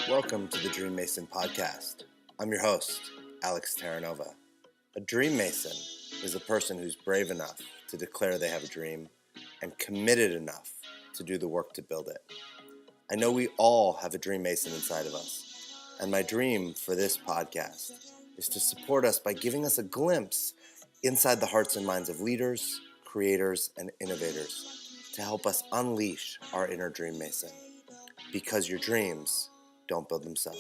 Welcome to the DreamMason Podcast. I'm your host, Alex Terranova. A DreamMason is a person who's brave enough to declare they have a dream and committed enough to do the work to build it. I know we all have a DreamMason inside of us, and my dream for this podcast is to support us by giving us a glimpse inside the hearts and minds of leaders, creators, and innovators to help us unleash our inner DreamMason. Because your dreams don't build themselves.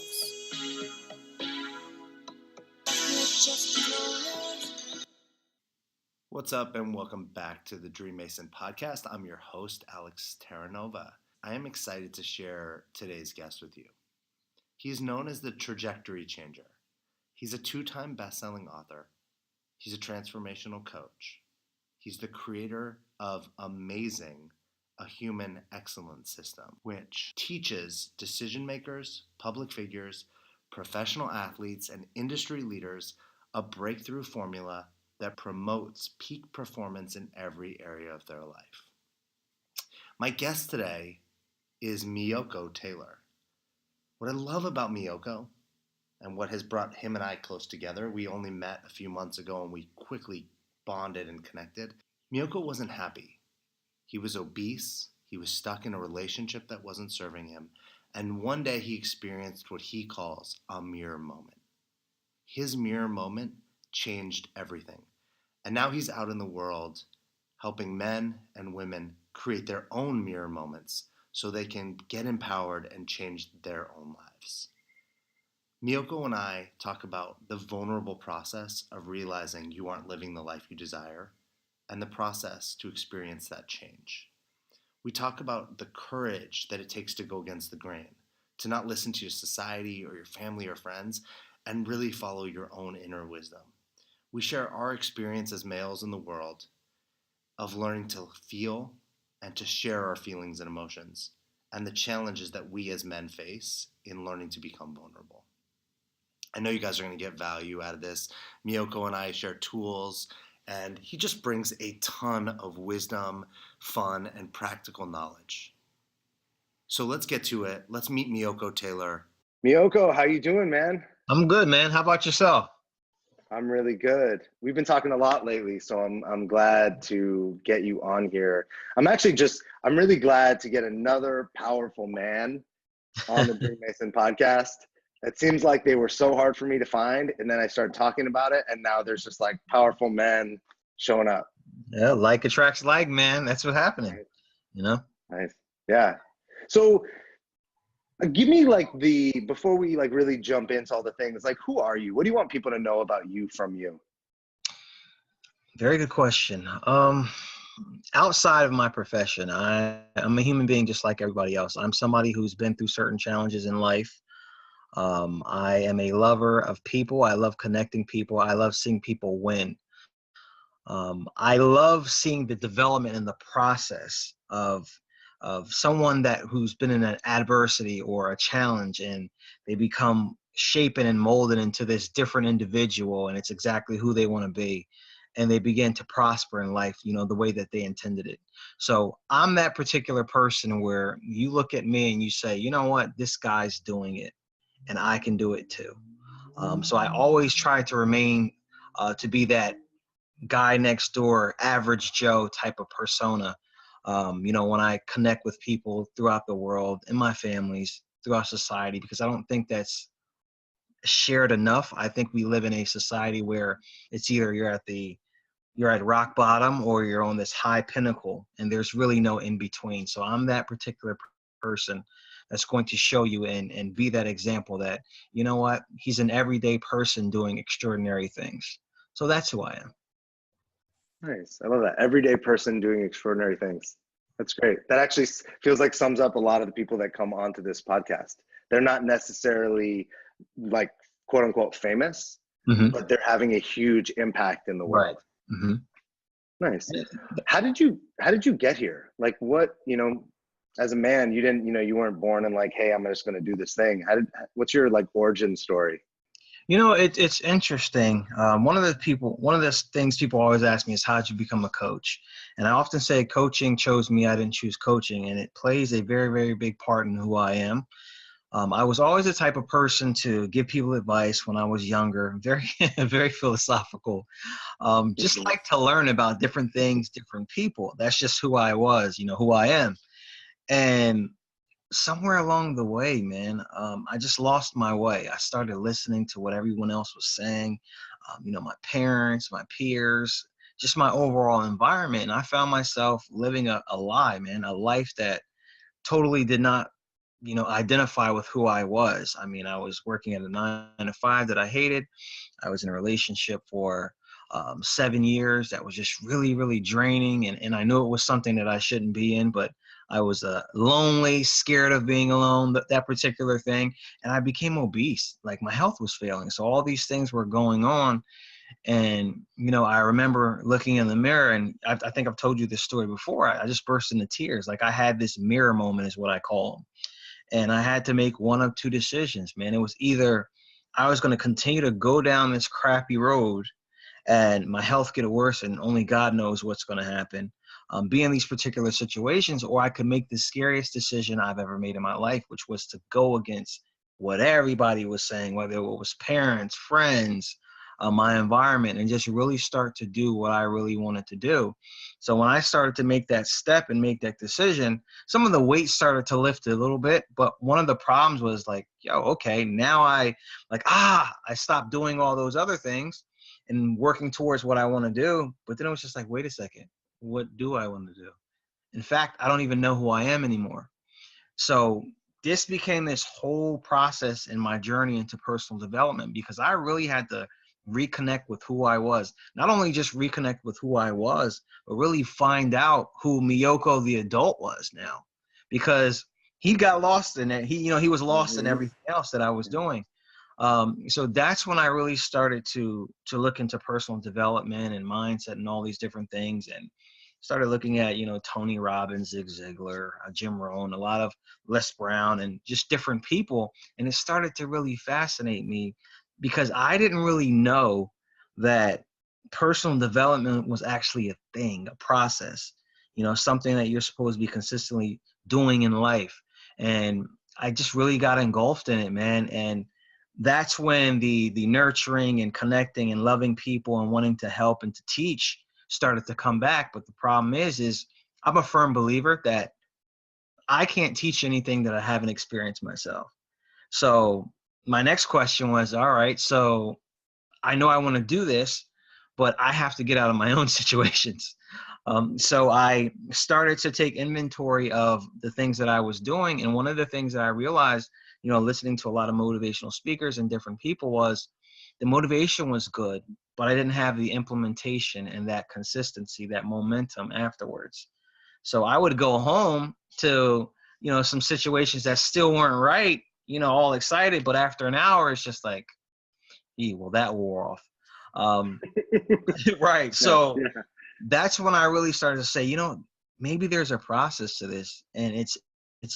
What's up, and welcome back to the DreamMason Podcast. I'm your host, Alex Terranova. I am excited to share today's guest with you. He's known as the trajectory changer. He's a 2-time best-selling author. He's a transformational coach. He's the creator of Amazing, a human excellence system, which teaches decision makers, public figures, professional athletes, and industry leaders a breakthrough formula that promotes peak performance in every area of their life. My guest today is Meiyoko Taylor. What I love about Meiyoko, and what has brought him and I close together, we only met a few months ago and we quickly bonded and connected. Meiyoko wasn't happy. He was obese, he was stuck in a relationship that wasn't serving him, and one day he experienced what he calls a mirror moment. His mirror moment changed everything, and now he's out in the world helping men and women create their own mirror moments so they can get empowered and change their own lives. Meiyoko and I talk about the vulnerable process of realizing you aren't living the life you desire, and the process to experience that change. We talk about the courage that it takes to go against the grain, to not listen to your society or your family or friends, and really follow your own inner wisdom. We share our experience as males in the world of learning to feel and to share our feelings and emotions, and the challenges that we as men face in learning to become vulnerable. I know you guys are going to get value out of this. Meiyoko and I share tools, and he just brings a ton of wisdom, fun, and practical knowledge. So let's get to it. Let's meet Meiyoko Taylor. Meiyoko, how you doing, man? I'm good, man. How about yourself? I'm really good. We've been talking a lot lately, so I'm glad to get you on here. I'm really glad to get another powerful man on the DreamMason Podcast. It seems like they were so hard for me to find, and then I started talking about it, and now there's just like powerful men showing up. Yeah, like attracts like, man. That's what's happening. Nice. You know? Nice. Yeah. So give me before we really jump into all the things, who are you? What do you want people to know about you from you? Very good question. Outside of my profession, I'm a human being just like everybody else. I'm somebody who's been through certain challenges in life. I am a lover of people. I love connecting people. I love seeing people win. I love seeing the development and the process of someone who's been in an adversity or a challenge, and they become shapen and molded into this different individual, and it's exactly who they want to be. And they begin to prosper in life, the way that they intended it. So I'm that particular person where you look at me and you say, you know what, this guy's doing it, and I can do it too. So I always try to remain to be that guy next door, average Joe type of persona. When I connect with people throughout the world, in my families, throughout society, because I don't think that's shared enough. I think we live in a society where it's either you're at rock bottom or you're on this high pinnacle, and there's really no in between. So I'm that particular person that's going to show you and be that example that, you know what, he's an everyday person doing extraordinary things. So that's who I am. Nice. I love that. Everyday person doing extraordinary things. That's great. That actually feels like sums up a lot of the people that come onto this podcast. They're not necessarily quote unquote famous, but they're having a huge impact in the world. Right. Mm-hmm. Nice. How did you get here? As a man, you weren't born and hey, I'm just going to do this thing. What's your origin story? It's interesting. One of the things people always ask me is, how'd you become a coach? And I often say coaching chose me. I didn't choose coaching, and it plays a very, very big part in who I am. I was always the type of person to give people advice when I was younger, very, very philosophical. Just Mhm. like to learn about different things, different people. That's just who I was, who I am. And somewhere along the way, man, I just lost my way. I started listening to what everyone else was saying, my parents, my peers, just my overall environment. And I found myself living a lie, man, a life that totally did not, identify with who I was. I mean, I was working at a 9 to 5 that I hated. I was in a relationship for 7 years that was just really, really draining. And I knew it was something that I shouldn't be in, but I was lonely, scared of being alone, that particular thing. And I became obese. Like my health was failing. So all these things were going on. And, I remember looking in the mirror, and I think I've told you this story before. I just burst into tears. Like I had this mirror moment is what I call them. And I had to make one of two decisions, man. It was either I was going to continue to go down this crappy road and my health get worse and only God knows what's going to happen, be in these particular situations, or I could make the scariest decision I've ever made in my life, which was to go against what everybody was saying, whether it was parents, friends, my environment, and just really start to do what I really wanted to do. So when I started to make that step and make that decision, some of the weight started to lift a little bit. But one of the problems was like, okay, now I stopped doing all those other things and working towards what I want to do. But then it was just like, wait a second, what do I want to do? In fact, I don't even know who I am anymore. So this became this whole process in my journey into personal development, because I really had to reconnect with who I was. Not only just reconnect with who I was, but really find out who Meiyoko the adult was now, because he got lost in it. He was lost in Mhm. everything else that I was doing. So that's when I really started to look into personal development and mindset and all these different things, and started looking at Tony Robbins, Zig Ziglar, Jim Rohn, a lot of Les Brown, and just different people, and it started to really fascinate me, because I didn't really know that personal development was actually a thing, a process, something that you're supposed to be consistently doing in life. And I just really got engulfed in it, man. And that's when the nurturing and connecting and loving people and wanting to help and to teach started to come back. But the problem is I'm a firm believer that I can't teach anything that I haven't experienced myself. So my next question was, all right, so I know I want to do this, but I have to get out of my own situations. So I started to take inventory of the things that I was doing. And one of the things that I realized, listening to a lot of motivational speakers and different people, was the motivation was good, but I didn't have the implementation and that consistency, that momentum afterwards. So I would go home to, some situations that still weren't right, all excited, but after an hour, it's just like, well, that wore off. Um, right. Yeah, So yeah. that's when I really started to say, maybe there's a process to this, and it's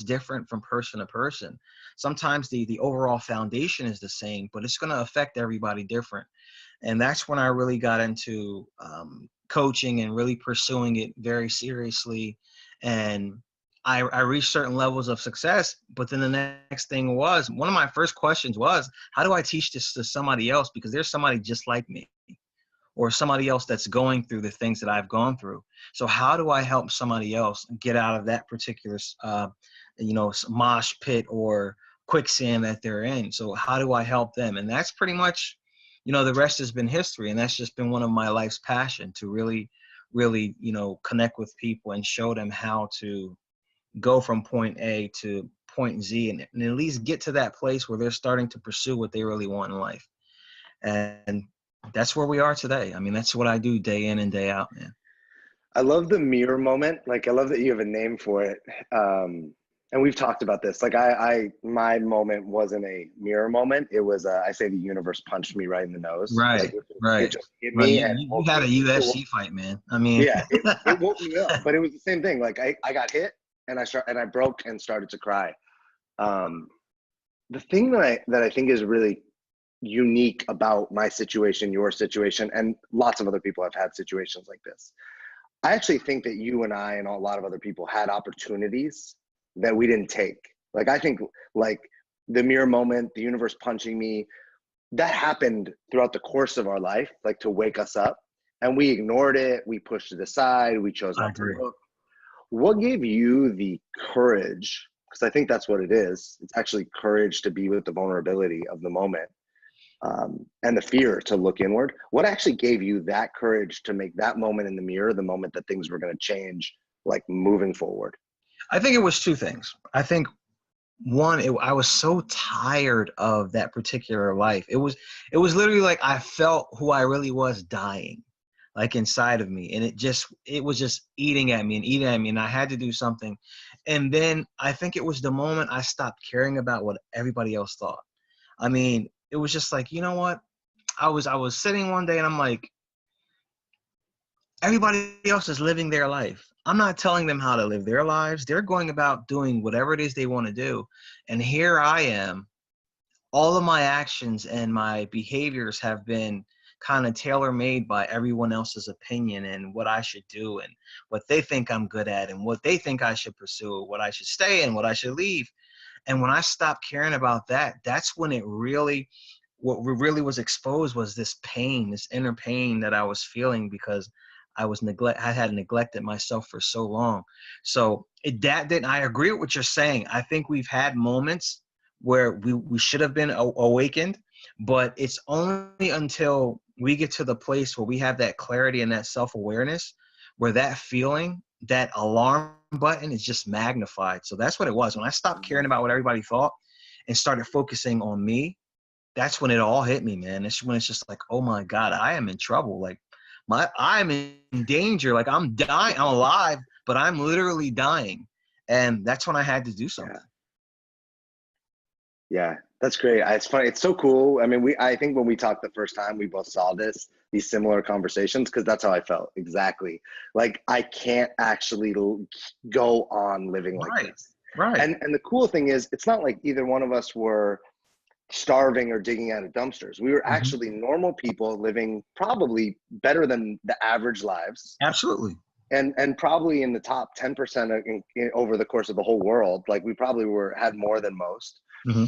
different from person to person. Sometimes the overall foundation is the same, but it's going to affect everybody different. And that's when I really got into coaching and really pursuing it very seriously. And I reached certain levels of success. But then the next thing was, one of my first questions was, how do I teach this to somebody else? Because there's somebody just like me, or somebody else that's going through the things that I've gone through. So how do I help somebody else get out of that particular, mosh pit or quicksand that they're in? So how do I help them? And that's pretty much, the rest has been history. And that's just been one of my life's passion, to really, really, connect with people and show them how to go from point A to point Z, and at least get to that place where they're starting to pursue what they really want in life. And that's where we are today. I mean, that's what I do day in and day out, man. I love the mirror moment. Like, I love that you have a name for it. And we've talked about this. Like, my moment wasn't a mirror moment. It was, I say the universe punched me right in the nose. Like, Right, it right, just hit right. me You, and you woke you had me. a UFC fight, man. I mean, Yeah, it woke me up. But it was the same thing. Like, I got hit and I broke and started to cry. The thing that I think is really unique about my situation, your situation, and lots of other people have had situations like this. I actually think that you and I and a lot of other people had opportunities that we didn't take. Like, I think like the mirror moment, the universe punching me, that happened throughout the course of our life, like to wake us up, and we ignored it. We pushed it aside. We chose not to look. What gave you the courage? Because I think that's what it is. It's actually courage to be with the vulnerability of the moment, and the fear to look inward. What actually gave you that courage to make that moment in the mirror the moment that things were going to change, like moving forward? I think it was two things. I think one, I was so tired of that particular life. It was literally like I felt who I really was dying, like inside of me. And it was just eating at me. And I had to do something. And then I think it was the moment I stopped caring about what everybody else thought. I mean, it was just like, you know what? I was sitting one day and I'm like, everybody else is living their life. I'm not telling them how to live their lives. They're going about doing whatever it is they want to do. And here I am. All of my actions and my behaviors have been kind of tailor-made by everyone else's opinion and what I should do and what they think I'm good at and what they think I should pursue, what I should stay in, what I should leave. And when I stopped caring about that, that's when what really was exposed was this pain, this inner pain that I was feeling because I had neglected myself for so long. So I agree with what you're saying. I think we've had moments where we should have been awakened, but it's only until we get to the place where we have that clarity and that self-awareness where that feeling, that alarm button is just magnified. So that's what it was. When I stopped caring about what everybody thought and started focusing on me, that's when it all hit me, man. It's when it's just like, oh my God, I am in trouble. Like I'm in danger. Like I'm dying. I'm alive, but I'm literally dying. And that's when I had to do something. Yeah, that's great. It's funny. It's so cool. I mean, I think when we talked the first time, we both saw these similar conversations, because that's how I felt exactly. Like I can't actually go on living like this. Right. And the cool thing is, it's not like either one of us were starving or digging out of dumpsters. We were actually normal people living probably better than the average lives. Absolutely. And probably in the top 10% over the course of the whole world. Like we probably had more than most. Mm-hmm.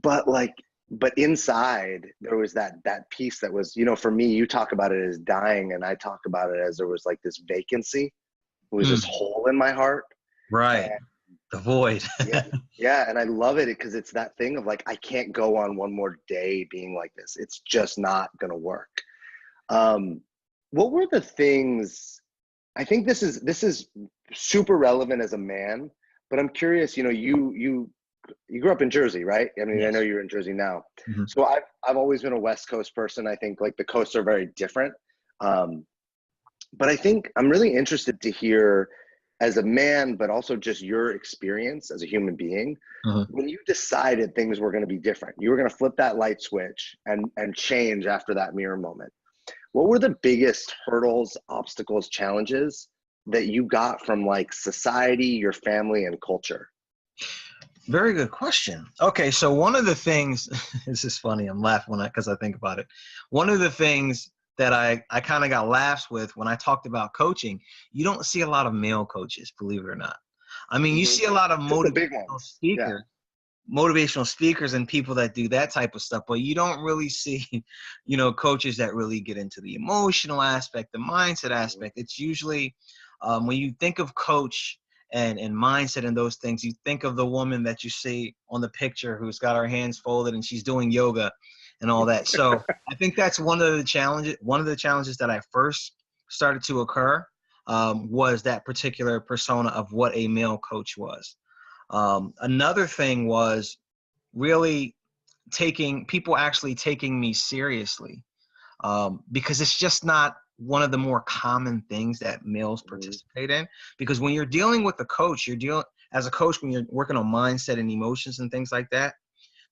But inside there was that piece that was, for me, you talk about it as dying, and I talk about it as there was like this vacancy. It was this hole in my heart. Right. And the void. Yeah. And I love it because it's that thing of like, I can't go on one more day being like this. It's just not going to work. What were the things, I think this is super relevant as a man, but I'm curious, you grew up in Jersey, right? I mean, yes. I know you're in Jersey now. Mm-hmm. So I've always been a West Coast person. I think like the coasts are very different. But I think I'm really interested to hear, as a man, but also just your experience as a human being, when you decided things were going to be different, you were going to flip that light switch and change after that mirror moment. What were the biggest hurdles, obstacles, challenges that you got from like society, your family, and culture? Very good question. Okay, so one of the things, this is funny, I'm laughing because I think about it. One of the things that I kind of got laughs with when I talked about coaching, you don't see a lot of male coaches, believe it or not. I mean, you see a lot of motivational speakers and people that do that type of stuff, but you don't really see, coaches that really get into the emotional aspect, the mindset aspect. It's usually when you think of coach and mindset and those things, you think of the woman that you see on the picture who's got her hands folded and she's doing yoga and all that. So I think that's one of the challenges that I first started to occur was that particular persona of what a male coach was. Another thing was really people actually taking me seriously, because it's just not one of the more common things that males participate in. Because when you're dealing with a coach, as a coach, when you're working on mindset and emotions and things like that,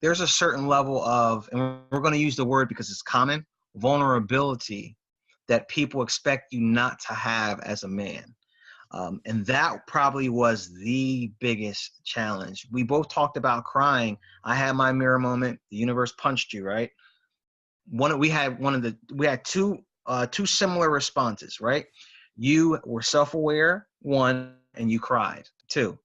there's a certain level of, and we're going to use the word because it's common, vulnerability that people expect you not to have as a man. And that probably was the biggest challenge. We both talked about crying. I had my mirror moment. The universe punched you, right? we had two similar responses, right? You were self-aware, one, and you cried, two.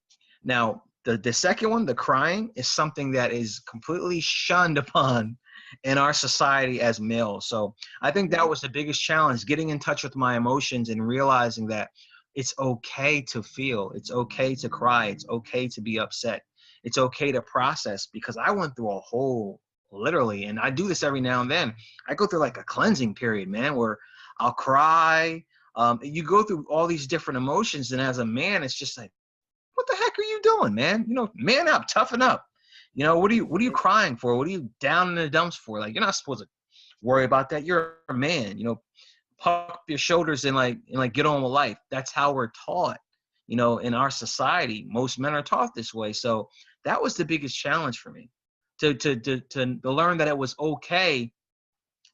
Now, the second one, the crying, is something that is completely shunned upon in our society as males. So I think that was the biggest challenge, getting in touch with my emotions and realizing that it's okay to feel, it's okay to cry, it's okay to be upset, it's okay to process, because I went through a whole, literally, and I do this every now and then, I go through like a cleansing period, man, where I'll cry. You go through all these different emotions, and as a man, it's just like, what the heck are you doing, man? You know, man up, toughen up. You know, what are you crying for? What are you down in the dumps for? Like, you're not supposed to worry about that. You're a man, you know, puff up your shoulders and get on with life. That's how we're taught, you know, in our society. Most men are taught this way. So that was the biggest challenge for me, to learn that it was okay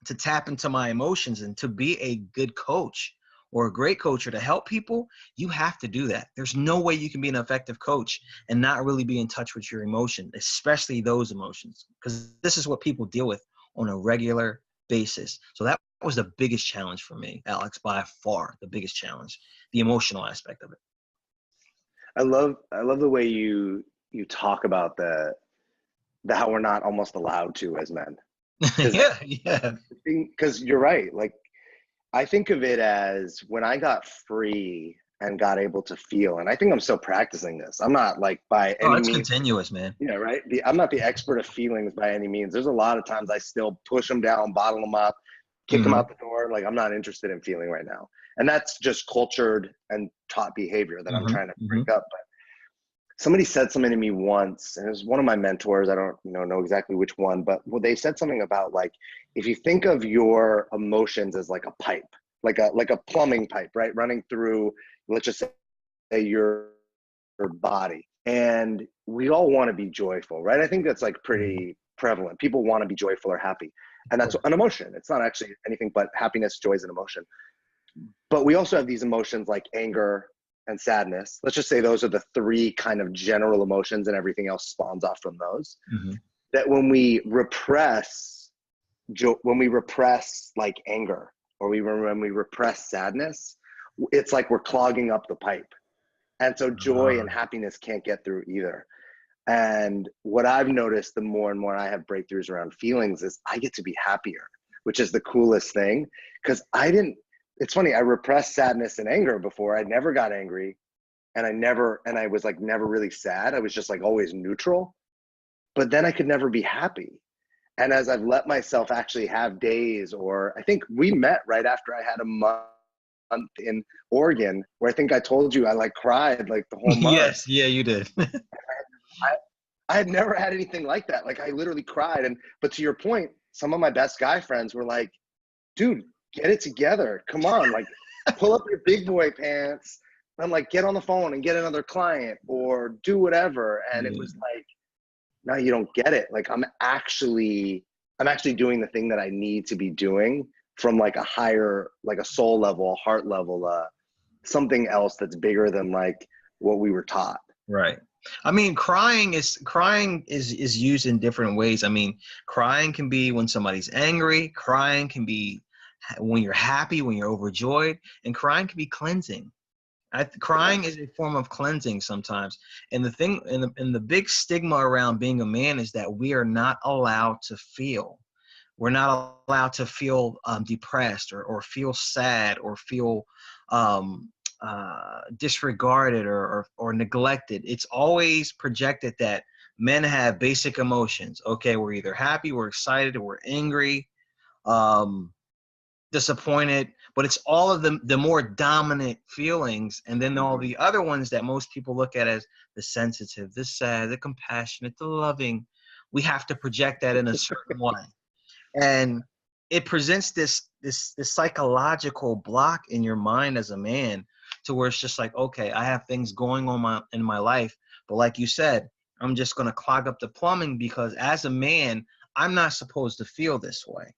to tap into my emotions, and to be a good coach or a great coach or to help people. You have to do that. There's no way you can be an effective coach and not really be in touch with your emotions, especially those emotions, because this is what people deal with on a regular basis. So that was the biggest challenge for me, Alex, by far the biggest challenge, the emotional aspect of it. I love the way you talk about the how we're not almost allowed to as men. Yeah. Because you're right. Like, I think of it as when I got free and got able to feel, and I think I'm still practicing this. I'm not like by any it's means continuous, man. Yeah, right. I'm not the expert of feelings by any means. There's a lot of times I still push them down, bottle them up, kick them out the door. Like, I'm not interested in feeling right now. And that's just cultured and taught behavior that I'm trying to break up. But somebody said something to me once, and it was one of my mentors. I don't know exactly which one, but they said something about, like, if you think of your emotions as like a pipe, like a plumbing pipe, right, running through, let's just say, your body. And we all want to be joyful, right? I think that's like pretty prevalent. People want to be joyful or happy, and that's an emotion. It's not actually anything but happiness. Joy is an emotion. But we also have these emotions like anger and sadness. Let's just say those are the three kind of general emotions, and everything else spawns off from those. That when we repress like anger, or when we repress sadness, it's like we're clogging up the pipe. And so joy and happiness can't get through either. And what I've noticed, the more and more I have breakthroughs around feelings, is I get to be happier, which is the coolest thing. Because it's funny, I repressed sadness and anger before. I never got angry, and I was like never really sad. I was just like always neutral. But then I could never be happy. And as I've let myself actually have days, or I think we met right after I had a month in Oregon, where I think I told you I like cried like the whole month. Yes, yeah, you did. I had never had anything like that. Like, I literally cried. But to your point, some of my best guy friends were like, dude, get it together. Come on, like, pull up your big boy pants. I'm like, get on the phone and get another client, or do whatever. And it was like, no, you don't get it. Like, I'm actually doing the thing that I need to be doing from like a higher, like a soul level, heart level, something else that's bigger than like what we were taught. Right. I mean, crying is used in different ways. I mean, crying can be when somebody's angry. Crying can be when you're happy, when you're overjoyed, and crying can be cleansing. Crying is a form of cleansing sometimes. And the thing, and the big stigma around being a man is that we are not allowed to feel. We're not allowed to feel depressed or feel sad or feel disregarded or neglected. It's always projected that men have basic emotions. Okay, we're either happy, we're excited, or we're angry, disappointed, but it's all of the more dominant feelings, and then all the other ones that most people look at as the sensitive, the sad, the compassionate, the loving. We have to project that in a certain way, and it presents this psychological block in your mind as a man, to where it's just like, okay, I have things going on in my life, but like you said, I'm just going to clog up the plumbing, because as a man, I'm not supposed to feel this way.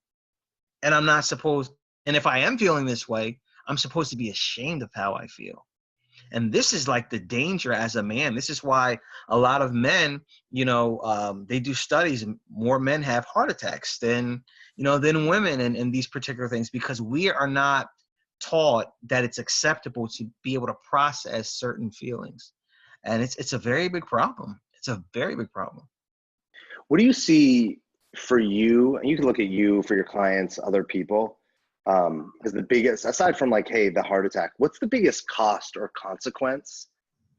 And if I am feeling this way, I'm supposed to be ashamed of how I feel. And this is like the danger as a man. This is why a lot of men, they do studies, and more men have heart attacks than, than women in these particular things, because we are not taught that it's acceptable to be able to process certain feelings. And it's a very big problem. It's a very big problem. What do you see for you? And you can look at you, for your clients, other people, as the biggest, aside from like, hey, the heart attack, what's the biggest cost or consequence,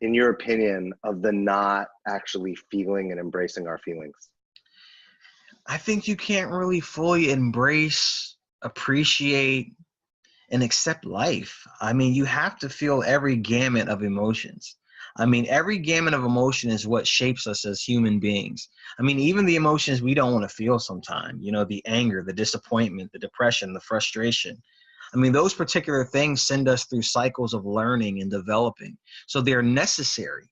in your opinion, of the not actually feeling and embracing our feelings? I think you can't really fully embrace, appreciate, and accept life. I mean, you have to feel every gamut of emotions. I mean, every gamut of emotion is what shapes us as human beings. I mean, even the emotions we don't want to feel sometimes, the anger, the disappointment, the depression, the frustration. I mean, those particular things send us through cycles of learning and developing. So they're necessary.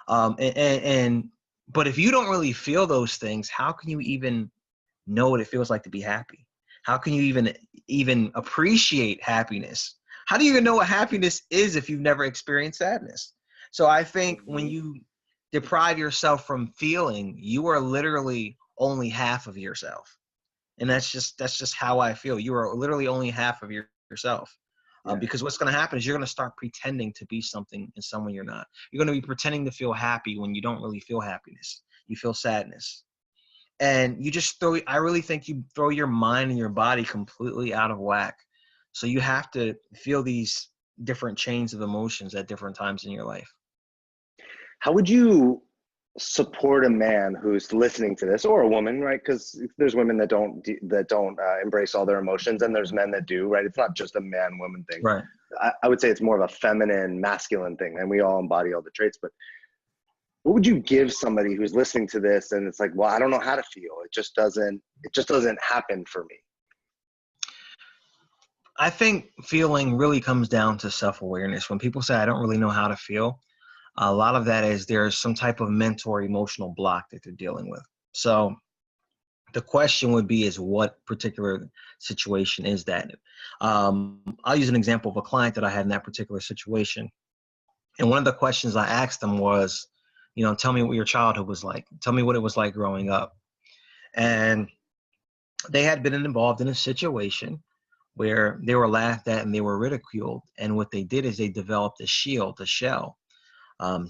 But if you don't really feel those things, how can you even know what it feels like to be happy? How can you even appreciate happiness? How do you even know what happiness is if you've never experienced sadness? So I think when you deprive yourself from feeling, you are literally only half of yourself. And that's just how I feel. You are literally only half of yourself. Because what's going to happen is you're going to start pretending to be something and someone you're not. You're going to be pretending to feel happy when you don't really feel happiness. You feel sadness. And I really think you throw your mind and your body completely out of whack. So you have to feel these different chains of emotions at different times in your life. How would you support a man who's listening to this, or a woman, right? Because there's women that don't embrace all their emotions, and there's men that do, right? It's not just a man-woman thing. Right. I would say it's more of a feminine, masculine thing, and we all embody all the traits. But what would you give somebody who's listening to this and it's like, well, I don't know how to feel. It just doesn't happen for me. I think feeling really comes down to self-awareness. When people say, I don't really know how to feel, a lot of that is there's some type of mental or emotional block that they're dealing with. So the question would be is what particular situation is that? I'll use an example of a client that I had in that particular situation. And one of the questions I asked them was, tell me what your childhood was like. Tell me what it was like growing up. And they had been involved in a situation where they were laughed at and they were ridiculed. And what they did is they developed a shell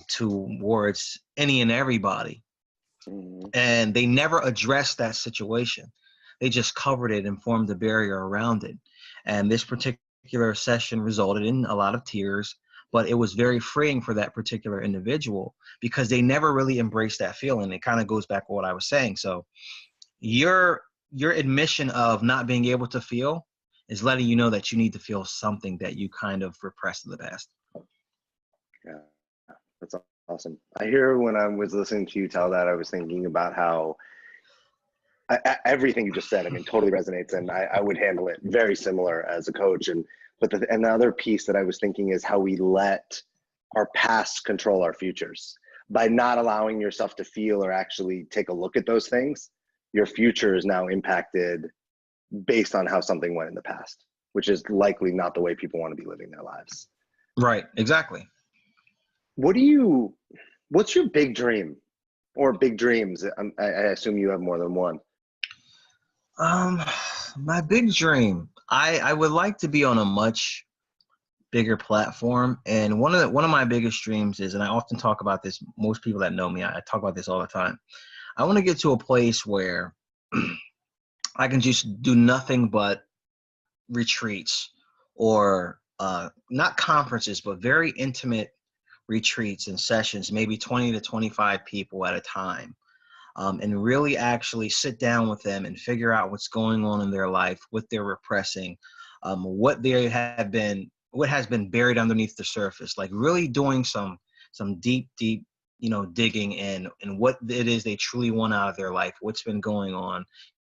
towards any and everybody. And they never addressed that situation. They just covered it and formed a barrier around it. And this particular session resulted in a lot of tears, but it was very freeing for that particular individual because they never really embraced that feeling. It kind of goes back to what I was saying. So your admission of not being able to feel is letting you know that you need to feel something that you kind of repressed in the past. Yeah, that's awesome. I hear when I was listening to you tell that, I was thinking about how everything you just said, totally resonates, and I would handle it very similar as a coach. But the other piece that I was thinking is how we let our past control our futures. By not allowing yourself to feel or actually take a look at those things, your future is now impacted based on how something went in the past, which is likely not the way people want to be living their lives. Right, exactly. What's your big dream or big dreams? I assume you have more than one. My big dream, I would like to be on a much bigger platform. And one of my biggest dreams is, and I often talk about this, most people that know me, I talk about this all the time. I want to get to a place where I can just do nothing but retreats or not conferences, but very intimate retreats and sessions, maybe 20 to 25 people at a time. And really actually sit down with them and figure out what's going on in their life, what they're repressing, what has been buried underneath the surface, like really doing some deep, digging in and what it is they truly want out of their life, what's been going on,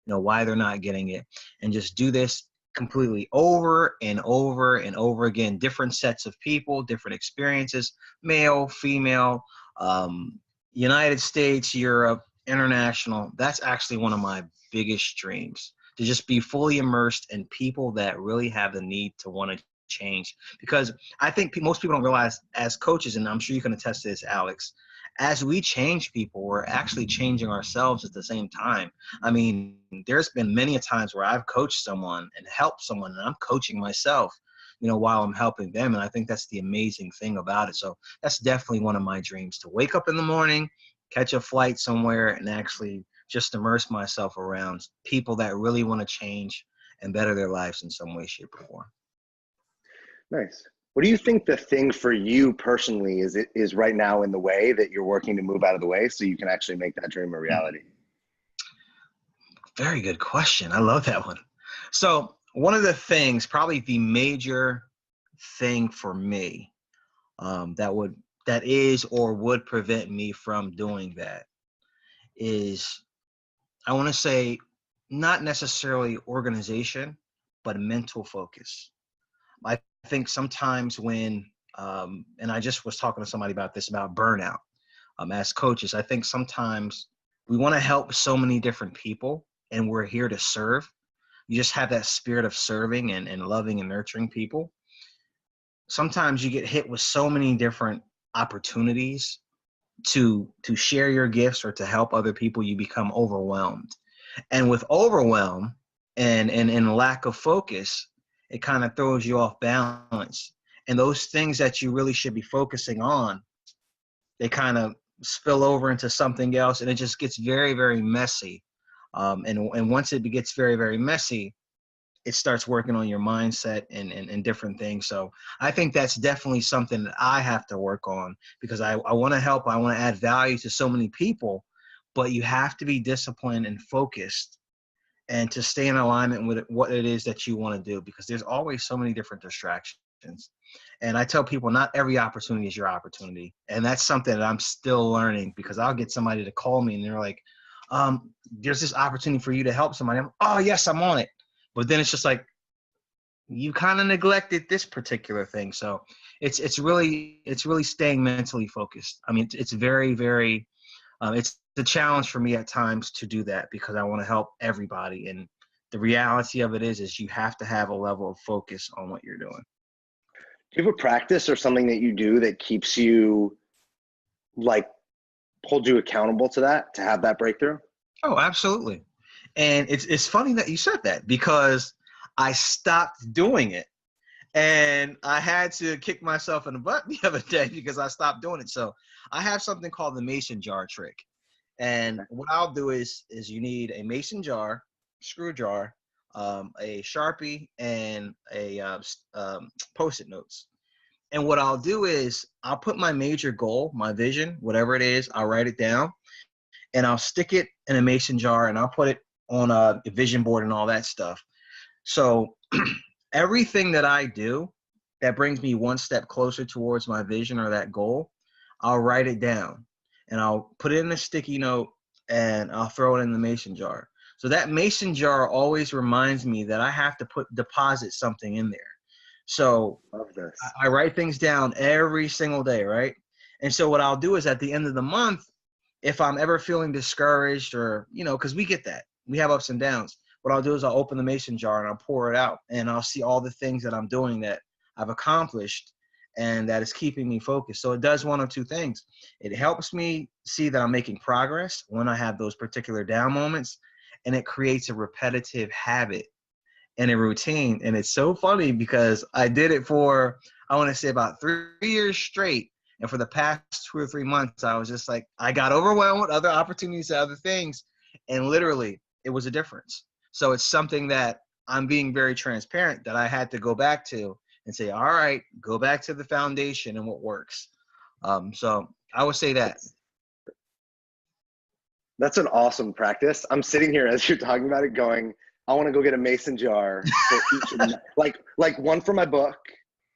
why they're not getting it, and just do this completely over and over and over again, different sets of people, different experiences, male, female, United States, Europe, international. That's actually one of my biggest dreams, to just be fully immersed in people that really have the need to want to change. Because I think most people don't realize, as coaches, and I'm sure you can attest to this, Alex, as we change people, we're actually changing ourselves at the same time. I mean, there's been many a times where I've coached someone and helped someone, and I'm coaching myself, while I'm helping them. And I think that's the amazing thing about it. So that's definitely one of my dreams, to wake up in the morning, catch a flight somewhere, and actually just immerse myself around people that really want to change and better their lives in some way, shape, or form. Nice. What do you think the thing for you personally is right now in the way that you're working to move out of the way so you can actually make that dream a reality? Very good question. I love that one. So one of the things, probably the major thing for me, that is or would prevent me from doing that is, I want to say, not necessarily organization, but mental focus. I think sometimes when, and I just was talking to somebody about this, about burnout, as coaches, I think sometimes we want to help so many different people, and we're here to serve. You just have that spirit of serving and loving and nurturing people. Sometimes you get hit with so many different opportunities to share your gifts or to help other people, you become overwhelmed. And with overwhelm and lack of focus, it kind of throws you off balance. And those things that you really should be focusing on, they kind of spill over into something else, and it just gets very, very messy. And once it gets very, very messy, it starts working on your mindset and different things. So I think that's definitely something that I have to work on, because I want to help. I want to add value to so many people, but you have to be disciplined and focused and to stay in alignment with what it is that you want to do, because there's always so many different distractions. And I tell people, not every opportunity is your opportunity. And that's something that I'm still learning, because I'll get somebody to call me and they're like, there's this opportunity for you to help somebody. Oh, yes, I'm on it. But then it's just like, you kind of neglected this particular thing. So it's really staying mentally focused. I mean, it's very, very, it's a challenge for me at times to do that, because I want to help everybody. And the reality of it is you have to have a level of focus on what you're doing. Do you have a practice or something that you do that keeps you, like, hold you accountable to that, to have that breakthrough? Oh, absolutely. And it's funny that you said that, because I stopped doing it, and I had to kick myself in the butt the other day because I stopped doing it. So I have something called the mason jar trick. And what I'll do is you need a mason jar, screw jar, a Sharpie, and a Post-it notes. And what I'll do is I'll put my major goal, my vision, whatever it is, I'll write it down, and I'll stick it in a mason jar, and I'll put it on a vision board and all that stuff. So everything that I do that brings me one step closer towards my vision or that goal, I'll write it down, and I'll put it in a sticky note, and I'll throw it in the mason jar. So that mason jar always reminds me that I have to deposit something in there. So Love this. I write things down every single day, right? And so what I'll do is at the end of the month, if I'm ever feeling discouraged, or, because we get that. We have ups and downs. What I'll do is I'll open the mason jar and I'll pour it out, and I'll see all the things that I'm doing that I've accomplished and that is keeping me focused. So it does one of two things. It helps me see that I'm making progress when I have those particular down moments, and it creates a repetitive habit and a routine. And it's so funny because I did it for, I want to say, about 3 years straight. And for the past 2 or 3 months, I was just like, I got overwhelmed with other opportunities and other things. And literally, it was a difference. So it's something that I'm being very transparent that I had to go back to and say, all right, go back to the foundation and what works. So I would say that. That's an awesome practice. I'm sitting here as you're talking about it going, I want to go get a mason jar for each of them. Like one for my book,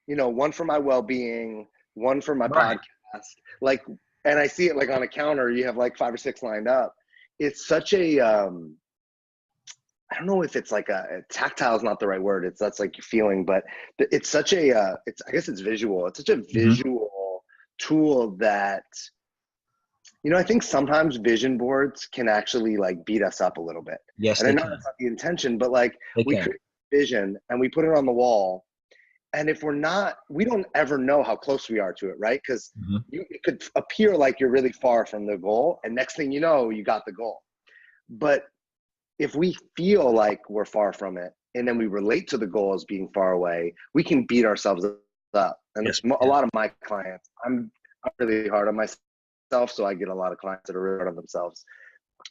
one for my well-being, one for my Right. podcast. And I see it like on a counter, you have like 5 or 6 lined up. It's such a, I don't know if it's like a tactile is not the right word. That's like your feeling, but it's such a, I guess it's visual. It's such a visual tool that, I think sometimes vision boards can actually like beat us up a little bit. Yes, and I they know can. that's not the intention, but like They we can. create vision and we put it on the wall, And if we're not, we don't ever know how close we are to it, right? Because Mhm. it could appear like you're really far from the goal, and next thing you know, you got the goal. But if we feel like we're far from it, and then we relate to the goal as being far away, we can beat ourselves up. And Yes. a lot of my clients, I'm really hard on myself, so I get a lot of clients that are really hard on themselves.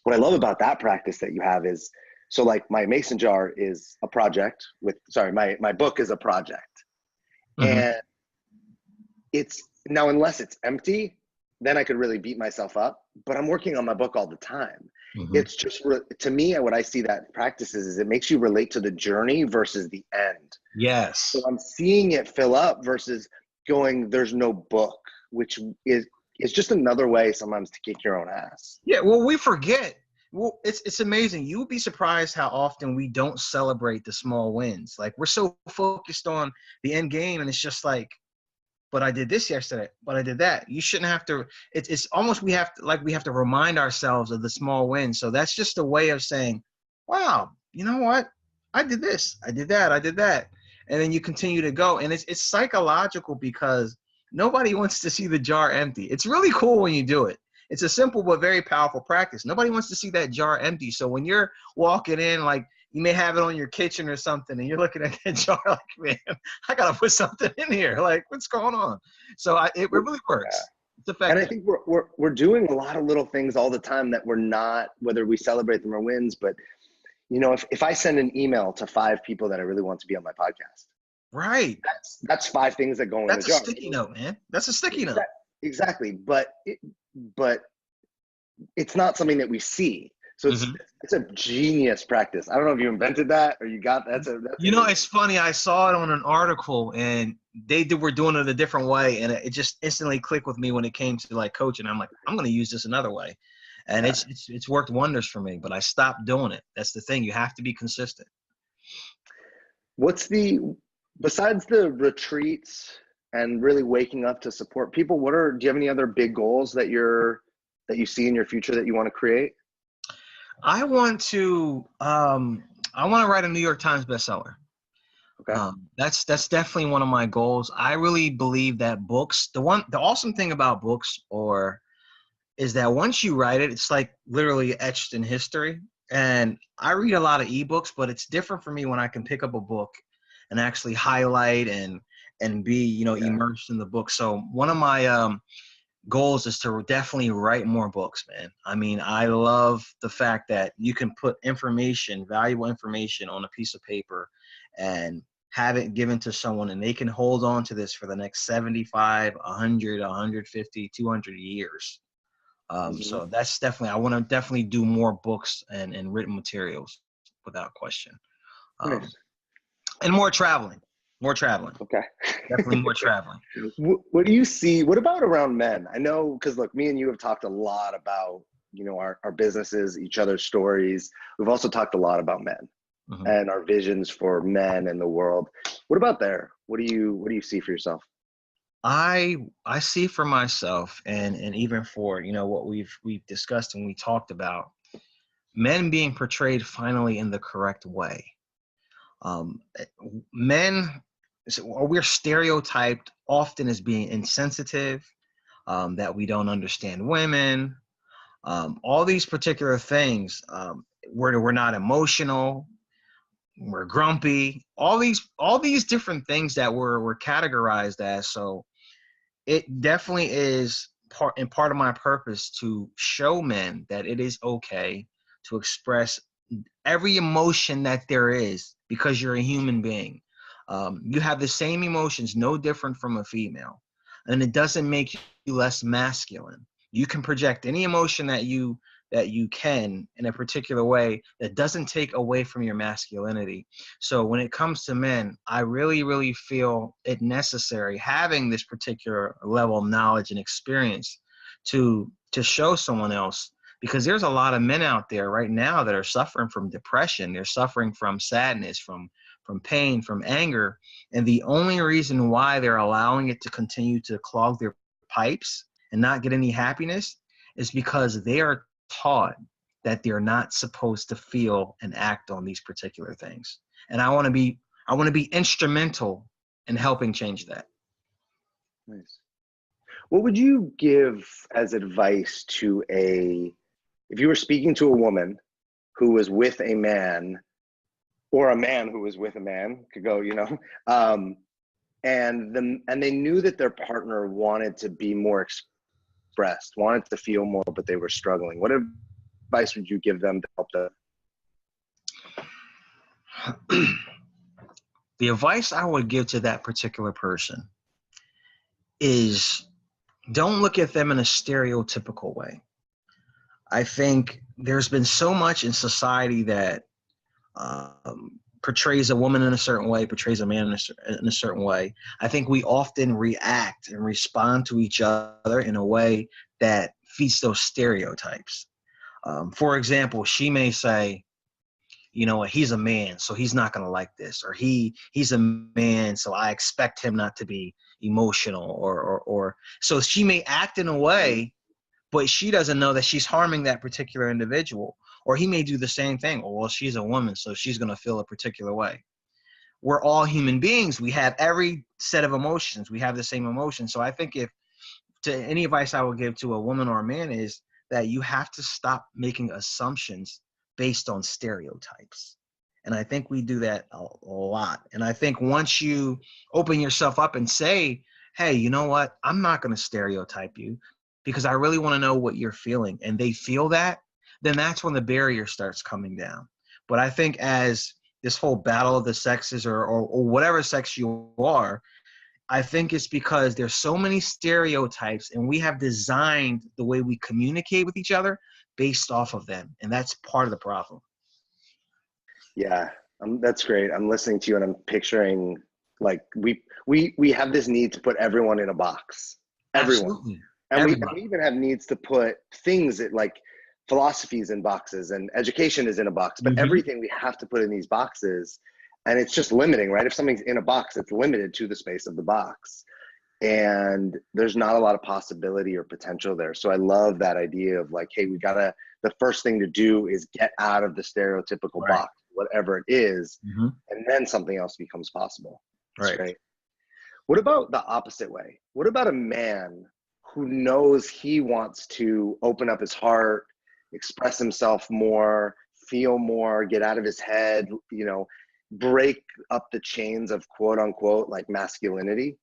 What I love about that practice that you have is, so like my mason jar is a project my book is a project. Mhm. And it's now, unless it's empty, then I could really beat myself up, but I'm working on my book all the time. Mhm. It's just, to me, what I see that practice is it makes you relate to the journey versus the end. Yes. So I'm seeing it fill up versus going, there's no book, which is just another way sometimes to kick your own ass. Yeah, well, we forget. Well, it's amazing. You would be surprised how often we don't celebrate the small wins. Like, we're so focused on the end game, and it's just like, but I did this yesterday, but I did that. You shouldn't have to. It's almost we have to remind ourselves of the small wins. So that's just a way of saying, wow, you know what? I did this, I did that, I did that, and then you continue to go. And it's psychological because nobody wants to see the jar empty. It's really cool when you do it. It's a simple but very powerful practice. Nobody wants to see that jar empty. So when you're walking in, like, you may have it on your kitchen or something, and you're looking at that jar like, man, I gotta put something in here. Like, what's going on? So it really works. It's effective. And I think we're doing a lot of little things all the time that we're not, whether we celebrate them or wins. But you know, if I send an email to 5 people that I really want to be on my podcast, Right. that's 5 things that go in the jar. That's a sticky note, man. That's a sticky note. Exactly, but it's not something that we see. So it's a genius practice. I don't know if you invented that or you got that's it's funny. I saw it on an article, and were doing it a different way, and it just instantly clicked with me when it came to like coaching. I'm like, I'm going to use this another way, and it's worked wonders for me. But I stopped doing it. That's the thing. You have to be consistent. Besides the retreats and really waking up to support people, do you have any other big goals that you see in your future that you want to create? I want to write a New York Times bestseller. Okay. That's definitely one of my goals. I really believe that books, the awesome thing about books is that once you write it, it's like literally etched in history. And I read a lot of ebooks, but it's different for me when I can pick up a book and actually highlight and be, immersed in the book. So one of my goals is to definitely write more books, man. I mean, I love the fact that you can put valuable information on a piece of paper and have it given to someone, and they can hold on to this for the next 75, 100, 150, 200 years. So that's definitely, I want to definitely do more books and written materials without question. Nice. And more traveling. Okay. Definitely more traveling. What do you see? What about around men? I know, because look, me and you have talked a lot about, our businesses, each other's stories. We've also talked a lot about men and our visions for men and the world. What about there? What do you see for yourself? I see for myself, and even for, what we've discussed and we talked about, men being portrayed finally in the correct way. We're stereotyped often as being insensitive, that we don't understand women, all these particular things, we're not emotional, we're grumpy, all these different things that we're categorized as. So it definitely is part of my purpose to show men that it is okay to express every emotion that there is, because you're a human being. You have the same emotions, no different from a female, and it doesn't make you less masculine. You can project any emotion that you can in a particular way that doesn't take away from your masculinity. So when it comes to men, I really, really feel it necessary having this particular level of knowledge and experience to show someone else, because there's a lot of men out there right now that are suffering from depression. They're suffering from sadness, from pain, from anger. And the only reason why they're allowing it to continue to clog their pipes and not get any happiness is because they are taught that they're not supposed to feel and act on these particular things. And I want to be instrumental and helping change that. Nice. What would you give as advice to if you were speaking to a woman who was with a man, or a man who was with a man, could go, and they knew that their partner wanted to be more expressed, wanted to feel more, but they were struggling. What advice would you give them to help them? The advice I would give to that particular person is don't look at them in a stereotypical way. I think there's been so much in society that portrays a woman in a certain way, portrays a man in a certain way. I think we often react and respond to each other in a way that feeds those stereotypes. For example, she may say, you know what, he's a man, so he's not going to like this, or he's a man, so I expect him not to be emotional, or so she may act in a way, but she doesn't know that she's harming that particular individual. Or he may do the same thing. Oh, well, she's a woman, so she's going to feel a particular way. We're all human beings. We have every set of emotions. We have the same emotions. So I think any advice I would give to a woman or a man is that you have to stop making assumptions based on stereotypes. And I think we do that a lot. And I think once you open yourself up and say, hey, you know what? I'm not going to stereotype you because I really want to know what you're feeling. And they feel that, then that's when the barrier starts coming down. But I think as this whole battle of the sexes or whatever sex you are, I think it's because there's so many stereotypes and we have designed the way we communicate with each other based off of them. And that's part of the problem. Yeah, that's great. I'm listening to you and I'm picturing like we have this need to put everyone in a box. Everyone. Absolutely. And we even have needs to put things that like philosophies in boxes and education is in a box, but everything we have to put in these boxes, and it's just limiting, right? If something's in a box, it's limited to the space of the box, and there's not a lot of possibility or potential there. So I love that idea of like, hey, the first thing to do is get out of the stereotypical box, whatever it is, and then something else becomes possible. That's great. What about the opposite way? What about a man who knows he wants to open up his heart, express himself more, feel more, get out of his head, break up the chains of quote unquote like masculinity?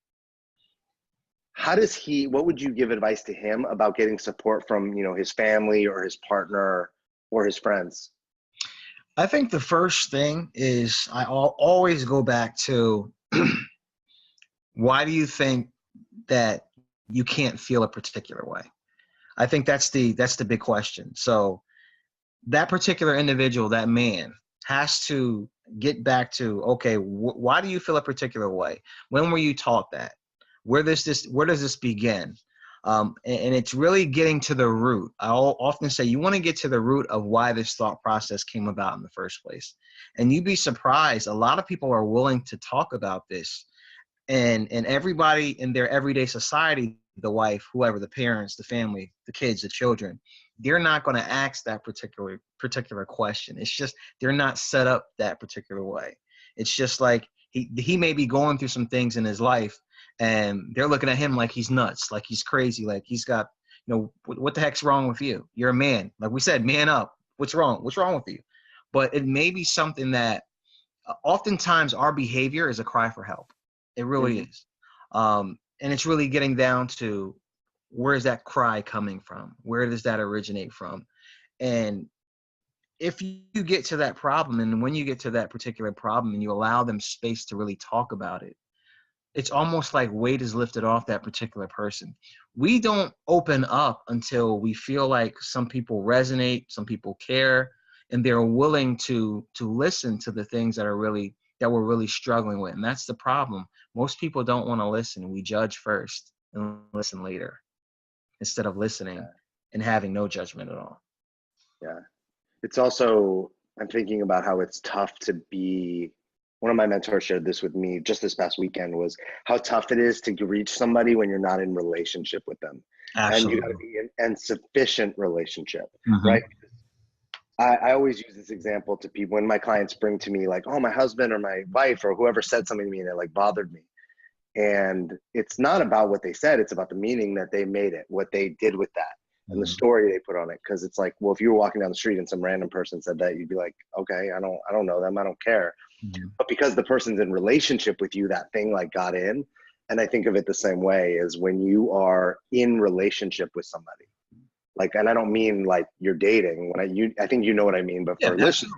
What would you give advice to him about getting support from, his family or his partner or his friends? I think the first thing is I always go back to why do you think that you can't feel a particular way? I think that's the big question. So that particular individual, that man, has to get back to, okay, why do you feel a particular way? When were you taught that? Where does this begin? And it's really getting to the root. I'll often say you want to get to the root of why this thought process came about in the first place. And you'd be surprised, a lot of people are willing to talk about this. And everybody in their everyday society, the wife, whoever, the parents, the family, the kids, the children, they're not going to ask that particular question. It's just they're not set up that particular way. It's just like he may be going through some things in his life, and they're looking at him like he's nuts, like he's crazy, like he's got, what the heck's wrong with you? You're a man. Like we said, man up. What's wrong? What's wrong with you? But it may be something that oftentimes our behavior is a cry for help. It really is. And it's really getting down to where is that cry coming from? Where does that originate from? And if you get to that problem, and when you get to that particular problem and you allow them space to really talk about it, it's almost like weight is lifted off that particular person. We don't open up until we feel like some people resonate, some people care, and they're willing to listen to the things that we're really struggling with. And that's the problem. Most people don't want to listen. We judge first and listen later instead of listening and having no judgment at all. Yeah. It's also, I'm thinking about how it's tough to be, one of my mentors shared this with me just this past weekend, was how tough it is to reach somebody when you're not in relationship with them. Absolutely. And you got to be in sufficient relationship, right? I always use this example to people when my clients bring to me like, oh, my husband or my wife or whoever said something to me and it like bothered me. And it's not about what they said, it's about the meaning that they made it, what they did with that, and the story they put on it. Because it's like, well, if you were walking down the street and some random person said that, you'd be like, okay, I don't know them, I don't care. But because the person's in relationship with you, that thing like got in. And I think of it the same way as when you are in relationship with somebody. Like, and I don't mean like you're dating. I think you know what I mean. But for listeners,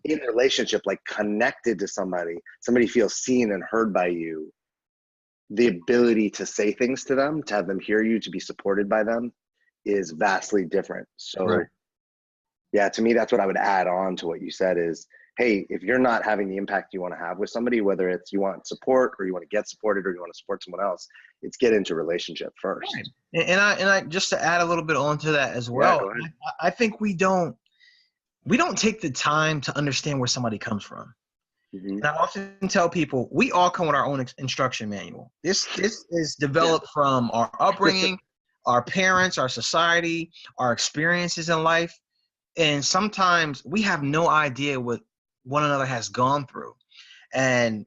in relationship, like connected to somebody feels seen and heard by you. The ability to say things to them, to have them hear you, to be supported by them, is vastly different. So, yeah, to me, that's what I would add on to what you said is, hey, if you're not having the impact you want to have with somebody, whether it's you want support or you want to get supported or you want to support someone else, it's get into relationship first. Right. And I just to add a little bit onto that as well. Go ahead. I think we don't take the time to understand where somebody comes from. And I often tell people we all come with our own instruction manual. This is developed from our upbringing, our parents, our society, our experiences in life. And sometimes we have no idea what one another has gone through. And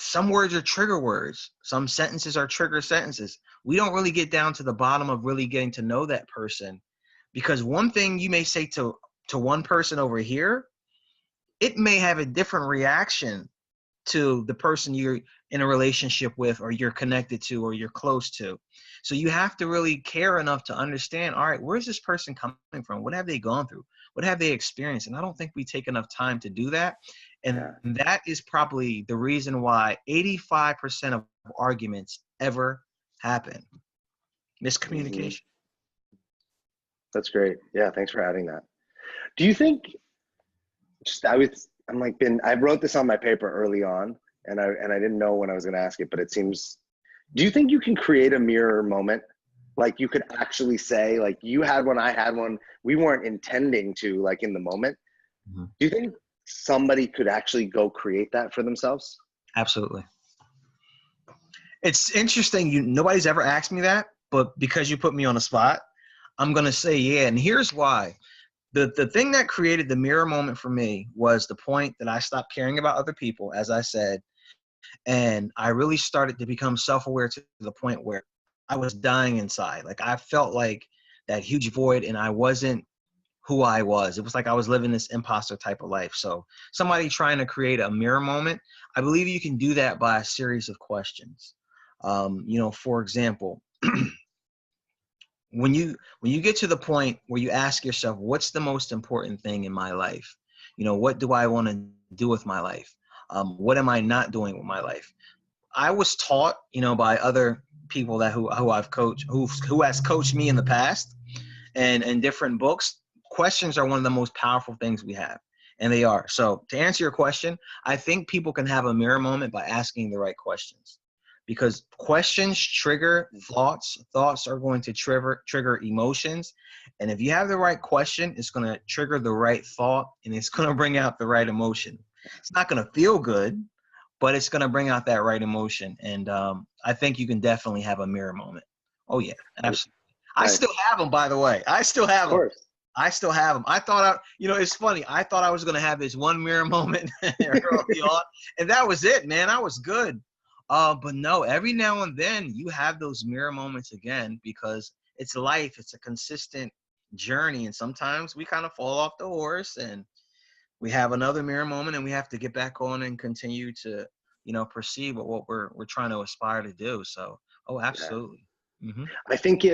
some words are trigger words. Some sentences are trigger sentences. We don't really get down to the bottom of really getting to know that person, because one thing you may say to one person over here, it may have a different reaction to the person you're in a relationship with or you're connected to or you're close to. So you have to really care enough to understand, all right, where's this person coming from? What have they gone through? What have they experienced? And I don't think we take enough time to do that. And that is probably the reason why 85% of arguments ever happen. Miscommunication. That's great. Yeah, thanks for adding that. Do you think, I wrote this on my paper early on, and I didn't know when I was going to ask it, but it seems, do you think you can create a mirror moment? Like you could actually say, like you had one, I had one, we weren't intending to, like in the moment. Do you think somebody could actually go create that for themselves? Absolutely. It's interesting. Nobody's ever asked me that, but because you put me on the spot, I'm going to say, yeah. And here's why. The thing that created the mirror moment for me was the point that I stopped caring about other people, as I said, and I really started to become self-aware to the point where I was dying inside. Like I felt like that huge void and I wasn't who I was. It was like I was living this imposter type of life. So somebody trying to create a mirror moment, I believe you can do that by a series of questions. For example, when you get to the point where you ask yourself, what's the most important thing in my life? What do I want to do with my life? What am I not doing with my life? I was taught, by other people who I've coached, who has coached me in the past, and in different books, questions are one of the most powerful things we have, and they are. So to answer your question, I think people can have a mirror moment by asking the right questions, because questions trigger thoughts. Thoughts are going to trigger emotions, and if you have the right question, it's going to trigger the right thought, and it's going to bring out the right emotion. It's not going to feel good, but it's going to bring out that right emotion. And I think you can definitely have a mirror moment. Oh, yeah, absolutely. Nice. I still have them, by the way. I still have them. I still have them. I thought, it's funny. I thought I was going to have this one mirror moment early on, and that was it, man. I was good. But no, every now and then you have those mirror moments again, because it's life. It's a consistent journey. And sometimes we kind of fall off the horse and we have another mirror moment and we have to get back on and continue to, proceed with what we're trying to aspire to do. So, absolutely. Yeah. Mm-hmm. I think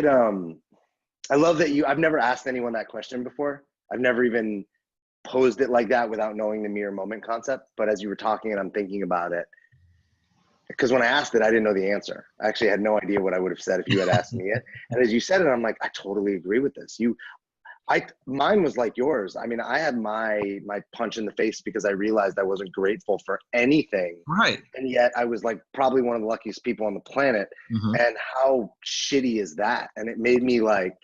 I love that I've never asked anyone that question before. I've never even posed it like that without knowing the mirror moment concept. But as you were talking and I'm thinking about it, because when I asked it, I didn't know the answer. I actually had no idea what I would have said if you had asked me it. And as you said it, I'm like, I totally agree with this. Mine was like yours. I mean, I had my punch in the face because I realized I wasn't grateful for anything. Right. And yet I was like probably one of the luckiest people on the planet. Mm-hmm. And how shitty is that? And it made me like,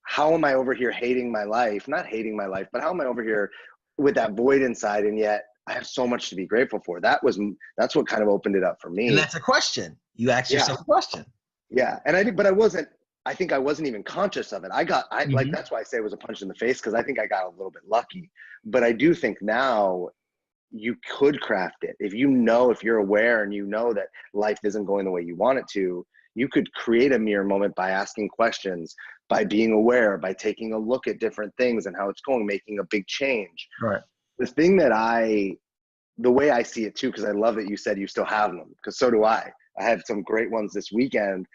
how am I over here hating my life? Not hating my life, but how am I over here with that void inside? And yet I have so much to be grateful for. That's what kind of opened it up for me. And that's a question. You ask yourself a question. Yeah. And I think I wasn't even conscious of it. Like, that's why I say it was a punch in the face, because I think I got a little bit lucky. But I do think now you could craft it. If you're aware and you know that life isn't going the way you want it to, you could create a mirror moment by asking questions, by being aware, by taking a look at different things and how it's going, making a big change. Right. The way I see it too, because I love that you said you still have them, because so do I. I have some great ones this weekend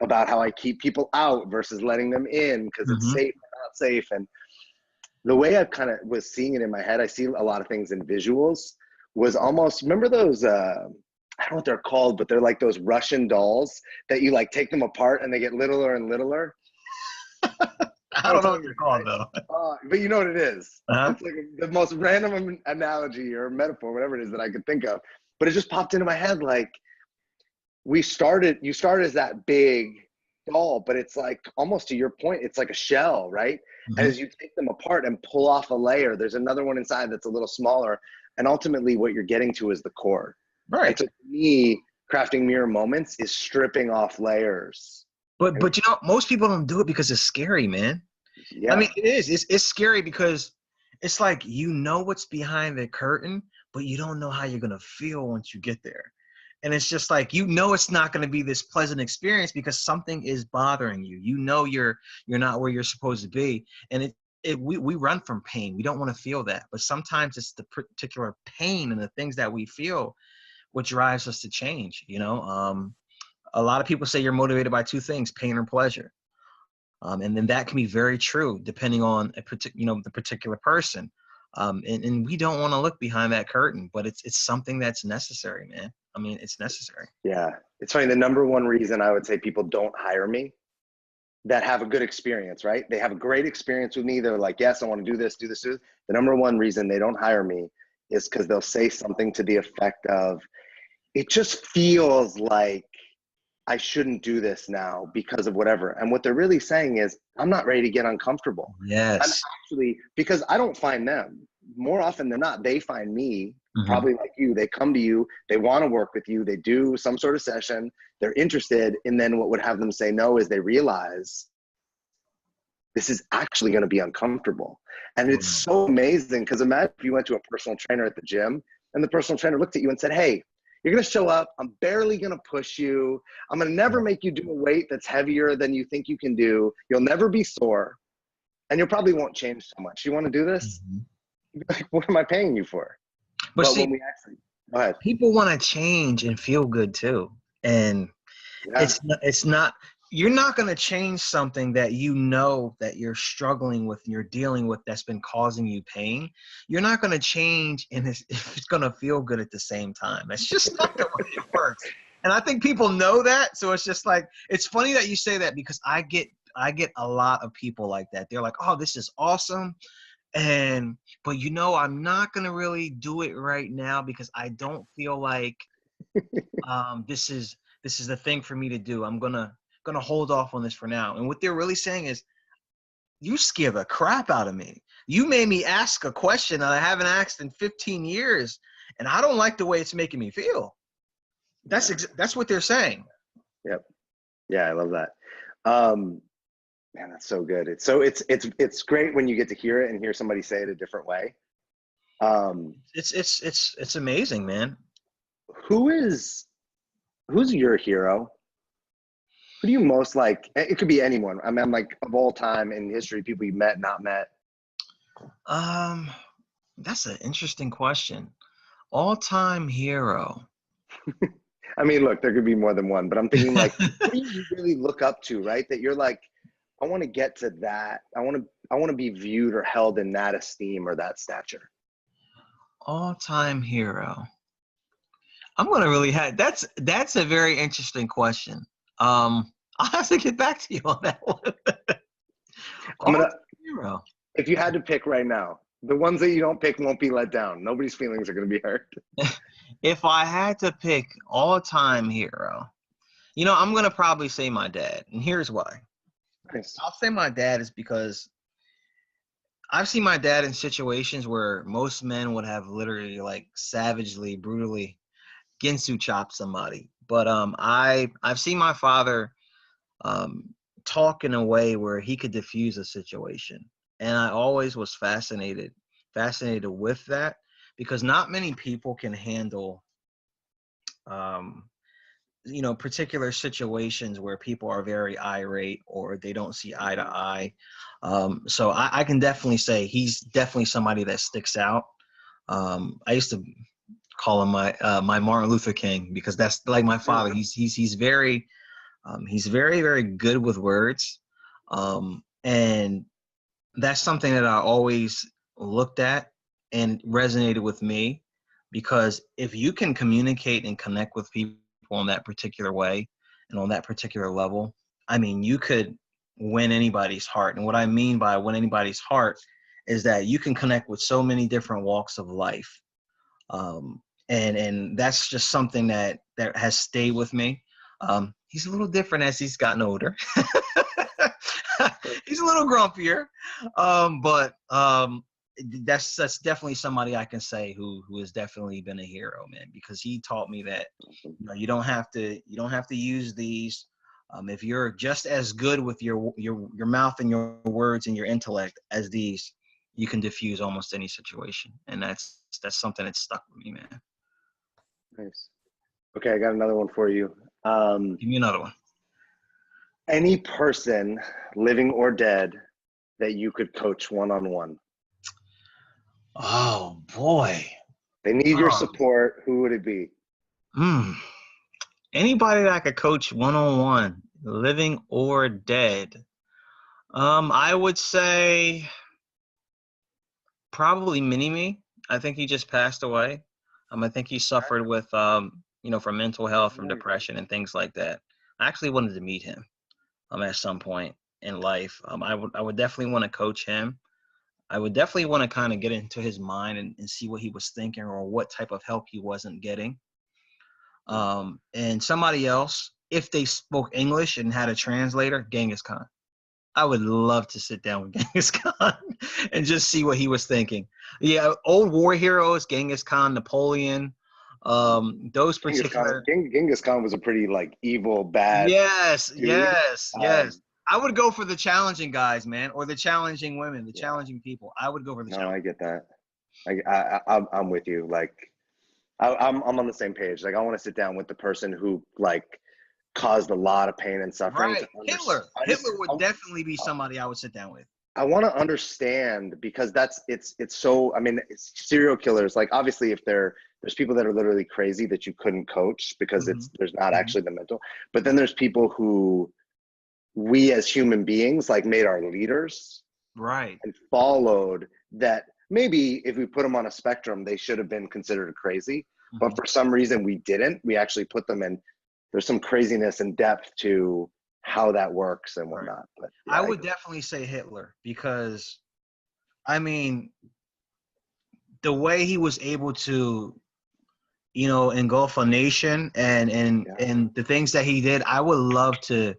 about how I keep people out versus letting them in because it's safe or not safe. And the way I kind of was seeing it in my head, I see a lot of things in visuals, was almost, remember those, I don't know what they're called, but they're like those Russian dolls that you like take them apart and they get littler and littler. I don't know what you're called though. But you know what it is. Uh-huh. It's like the most random analogy or metaphor, whatever it is that I could think of. But it just popped into my head like, you started as that big doll, but it's like, almost to your point, it's like a shell, right? Mm-hmm. And as you take them apart and pull off a layer, there's another one inside that's a little smaller. And ultimately what you're getting to is the core. Right. And so to me, crafting mirror moments is stripping off layers. But you know, most people don't do it because it's scary, man. Yeah. I mean, it is. It's scary because it's like, you know what's behind the curtain, but you don't know how you're going to feel once you get there. And it's just like, you know, it's not going to be this pleasant experience because something is bothering you. You know, you're not where you're supposed to be. And we run from pain. We don't want to feel that. But sometimes it's the particular pain and the things that we feel what drives us to change. You know, a lot of people say you're motivated by two things, pain or pleasure. And then that can be very true depending on the particular person. And we don't want to look behind that curtain, but it's something that's necessary, man. I mean, it's necessary. Yeah. It's funny. The number one reason I would say people don't hire me that have a good experience, right? They have a great experience with me. They're like, yes, I want to do this, do this, do this. The number one reason they don't hire me is because they'll say something to the effect of, it just feels like I shouldn't do this now because of whatever. And what they're really saying is, I'm not ready to get uncomfortable. Yes. I'm actually, because I don't find them. More often than not, they find me, probably like you. They come to you, they want to work with you, they do some sort of session, they're interested. And then what would have them say no is they realize this is actually going to be uncomfortable. And it's so amazing because imagine if you went to a personal trainer at the gym and the personal trainer looked at you and said, hey, you're going to show up. I'm barely going to push you. I'm going to never make you do a weight that's heavier than you think you can do. You'll never be sore. And you probably won't change so much. You want to do this? Like, what am I paying you for? But see, when we actually, go ahead. People want to change and feel good too. And it's not, you're not going to change something that you know that you're struggling with and you're dealing with that's been causing you pain. You're not going to change and it's going to feel good at the same time. That's just not the way it works. And I think people know that. So it's just like, it's funny that you say that because I get a lot of people like that. They're like, oh, this is awesome. But you know, I'm not going to really do it right now because I don't feel like this is the thing for me to do. I'm gonna hold off on this for now. And what they're really saying is, you scare the crap out of me. You made me ask a question that I haven't asked in 15 years, and I don't like the way it's making me feel. That's what they're saying. Yep. Yeah, I love that. Man, that's so good. It's great when you get to hear it and hear somebody say it a different way. It's amazing, man. Who's your hero? Who do you most like? It could be anyone. I mean, I'm like, of all time in history, people you met, not met. That's an interesting question. All-time hero. I mean, look, there could be more than one, but I'm thinking like, who do you really look up to, right? That you're like, I want to get to that. I want to be viewed or held in that esteem or that stature. All-time hero. I'm gonna really that's a very interesting question. I'll have to get back to you on that one. Hero. If you had to pick right now, the ones that you don't pick won't be let down. Nobody's feelings are gonna be hurt. If I had to pick all-time hero, you know, I'm gonna probably say my dad, and here's why. Nice. I'll say my dad is because I've seen my dad in situations where most men would have literally like savagely, brutally Ginsu chop somebody. But I've seen my father talk in a way where he could diffuse a situation. And I always was fascinated with that because not many people can handle, particular situations where people are very irate or they don't see eye to eye. So I can definitely say he's definitely somebody that sticks out. I used to call him my Martin Luther King, because that's like my father. He's very very good with words, and that's something that I always looked at and resonated with me, because if you can communicate and connect with people in that particular way and on that particular level, I mean, you could win anybody's heart. And what I mean by win anybody's heart is that you can connect with so many different walks of life. And that's just something that has stayed with me. He's a little different as he's gotten older. He's a little grumpier, but that's definitely somebody I can say who has definitely been a hero, man, because he taught me that you don't have to use these. If you're just as good with your mouth and your words and your intellect as these, you can diffuse almost any situation, and that's something that stuck with me, man. Nice. Okay, I got another one for you. Give me another one. Any person, living or dead, that you could coach one-on-one. Oh boy. They need your support. Who would it be? Anybody that I could coach one-on-one, living or dead. I would say probably Mini-Me. I think he just passed away. I think he suffered with, from mental health, from depression and things like that. I actually wanted to meet him at some point in life. I would definitely want to coach him. I would definitely want to kind of get into his mind and see what he was thinking or what type of help he wasn't getting. And somebody else, if they spoke English and had a translator, Genghis Khan. I would love to sit down with Genghis Khan and just see what he was thinking. Yeah, old war heroes, Genghis Khan, Napoleon, those particular. Genghis Khan was a pretty evil, bad. Yes, dude. yes. I would go for the challenging guys, man, or the challenging women, the challenging people. I would go for the. No, I get that. I'm with you. I'm on the same page. I want to sit down with the person who caused a lot of pain and suffering. Right. Hitler would definitely be somebody I would sit down with. I want to understand, because it's so, it's serial killers. Obviously if there's people that are literally crazy that you couldn't coach because there's not actually the mental, but then there's people who we as human beings made our leaders. Right. And followed that. Maybe if we put them on a spectrum, they should have been considered crazy, but for some reason we didn't. We actually put them in. There's some craziness and depth to how that works and whatnot. But I would definitely say Hitler, because the way he was able to, engulf a nation and the things that he did, I would love to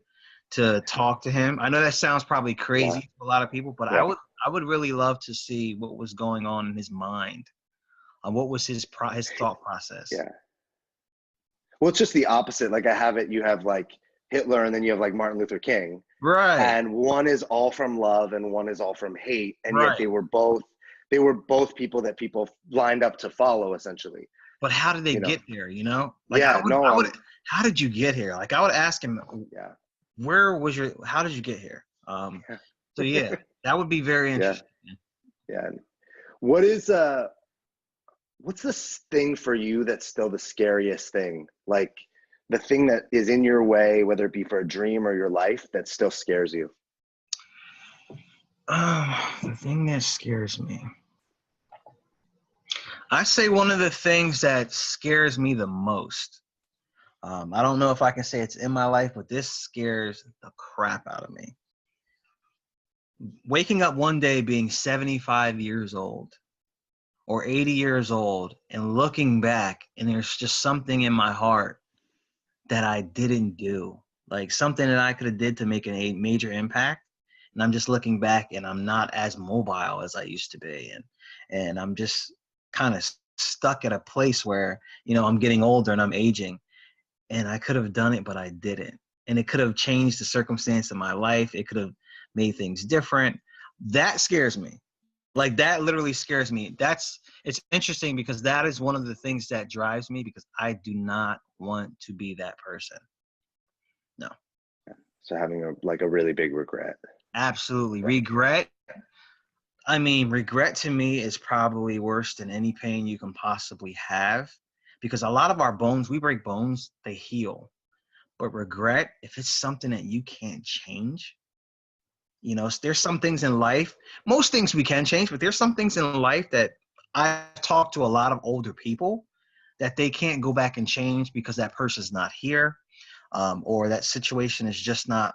talk to him. I know that sounds probably crazy to a lot of people, but I would really love to see what was going on in his mind. What was his thought process? Yeah. Well, it's just the opposite. You have Hitler, and then you have Martin Luther King. Right. And one is all from love and one is all from hate. And yet they were both people that people lined up to follow, essentially. But how did they get there, how did you get here? I would ask him, how did you get here? So that would be very interesting. Yeah. What's this thing for you that's still the scariest thing? The thing that is in your way, whether it be for a dream or your life, that still scares you? The thing that scares me. I say one of the things that scares me the most. I don't know if I can say it's in my life, but this scares the crap out of me. Waking up one day being 75 years old or 80 years old and looking back, and there's just something in my heart that I didn't do, something that I could have did to make a major impact. And I'm just looking back and I'm not as mobile as I used to be. And I'm just kind of stuck at a place where, I'm getting older and I'm aging, and I could have done it, but I didn't. And it could have changed the circumstance of my life. It could have made things different. That scares me. Like that literally scares me. It's interesting because that is one of the things that drives me, because I do not want to be that person. No. So having a really big regret. Absolutely. Regret. I mean, regret to me is probably worse than any pain you can possibly have, because a lot of our bones, we break bones, they heal. But regret, if it's something that you can't change, you know, there's some things in life, most things we can change, but there's some things in life that I've talked to a lot of older people that they can't go back and change because that person's not here, or that situation is just not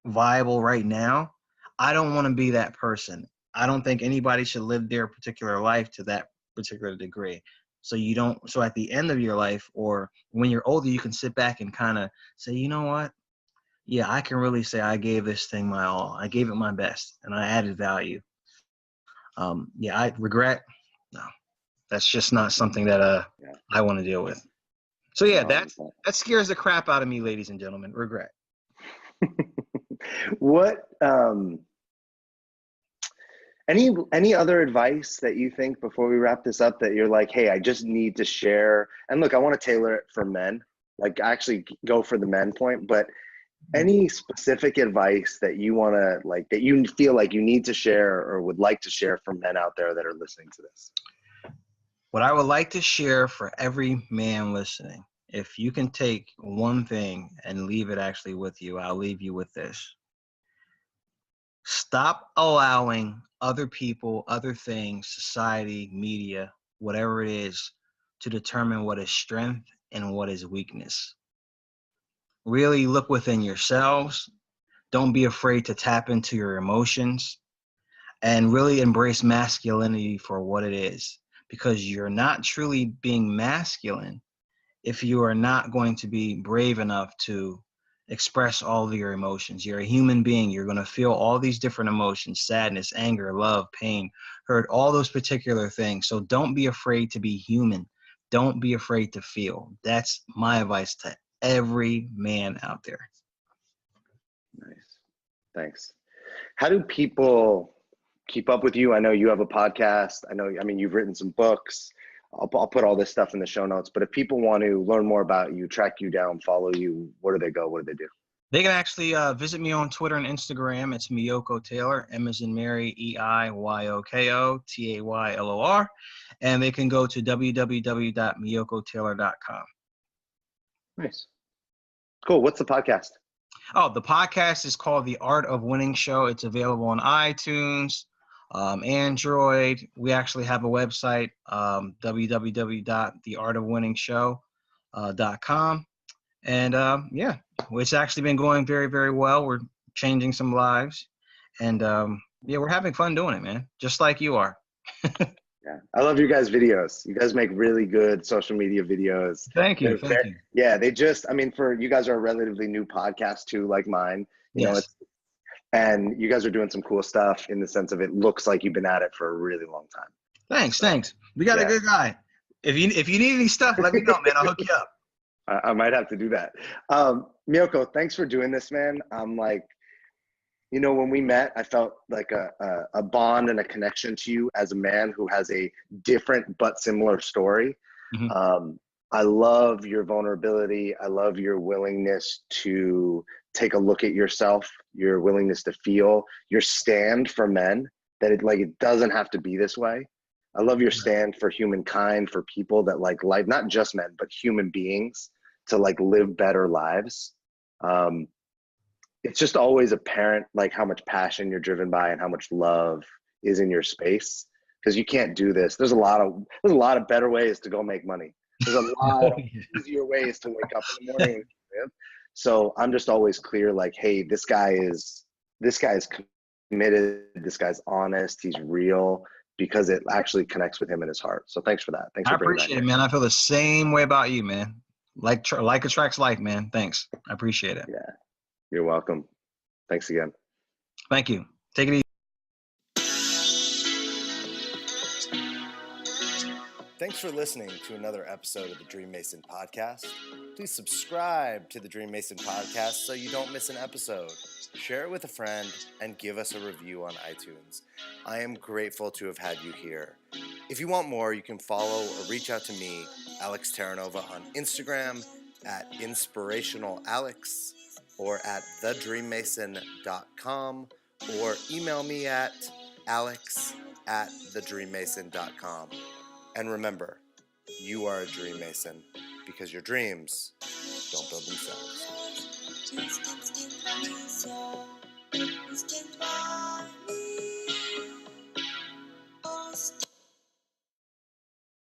viable right now. I don't want to be that person. I don't think anybody should live their particular life to that particular degree. So at the end of your life, or when you're older, you can sit back and kind of say, you know what? Yeah, I can really say I gave this thing my all. I gave it my best, and I added value. I regret. No, that's just not something that I want to deal with. So yeah, that scares the crap out of me, ladies and gentlemen. Regret. What any other advice that you think before we wrap this up that you're like, hey, I just need to share? And look, I want to tailor it for men. Like actually go for the men point, but any specific advice that you want to that you feel like you need to share or would like to share for men out there that are listening to this? What I would like to share for every man listening, if you can take one thing and leave it actually with you, I'll leave you with this. Stop allowing other people, other things, society, media, whatever it is, to determine what is strength and what is weakness. Really look within yourselves. Don't be afraid to tap into your emotions, and really embrace masculinity for what it is, because you're not truly being masculine if you are not going to be brave enough to express all of your emotions. You're a human being. You're going to feel all these different emotions: sadness, anger, love, pain, hurt, all those particular things. So don't be afraid to be human. Don't be afraid to feel. That's my advice to every man out there. Nice. Thanks. How do people keep up with you? I know you have a podcast. You've written some books. I'll put all this stuff in the show notes, but if people want to learn more about you, track you down, follow you, where do they go? What do they do? They can actually visit me on Twitter and Instagram. It's Meiyoko Taylor, M as in Mary, Eiyoko Taylor. And they can go to www.meiyokotaylor.com. Nice. Cool. What's the podcast? Oh, the podcast is called The Art of Winning Show. It's available on iTunes, Android. We actually have a website, www.theartofwinningshow.com. And it's actually been going very, very well. We're changing some lives. And we're having fun doing it, man. Just like you are. Yeah, I love you guys' videos. You guys make really good social media videos. Thank you. Yeah, for you guys are a relatively new podcast too, like mine. And you guys are doing some cool stuff in the sense of it looks like you've been at it for a really long time. Thanks. We got a good guy. If you need any stuff, let me know, man. I'll hook you up. I might have to do that. Meiyoko, thanks for doing this, man. I'm when we met, I felt like a bond and a connection to you as a man who has a different but similar story. Mm-hmm. I love your vulnerability. I love your willingness to take a look at yourself, your willingness to feel, your stand for men, that it doesn't have to be this way. I love your stand for humankind, for people that like life, not just men, but human beings, to live better lives. It's just always apparent how much passion you're driven by and how much love is in your space, because you can't do this. There's a lot of better ways to go make money. There's a lot of easier ways to wake up in the morning. So I'm just always clear, hey, this guy is committed. This guy's honest. He's real, because it actually connects with him in his heart. So thanks for that. Thanks for bringing that. I appreciate it, man. I feel the same way about you, man. Like attracts like, man. Thanks. I appreciate it. Yeah. You're welcome. Thanks again. Thank you. Take it easy. Thanks for listening to another episode of the DreamMason Podcast. Please subscribe to the DreamMason Podcast so you don't miss an episode. Share it with a friend and give us a review on iTunes. I am grateful to have had you here. If you want more, you can follow or reach out to me, Alex Terranova, on Instagram at InspirationalAlex or at thedreammason.com, or email me at alex@thedreammason.com. And remember, you are a Dream Mason because your dreams don't build themselves.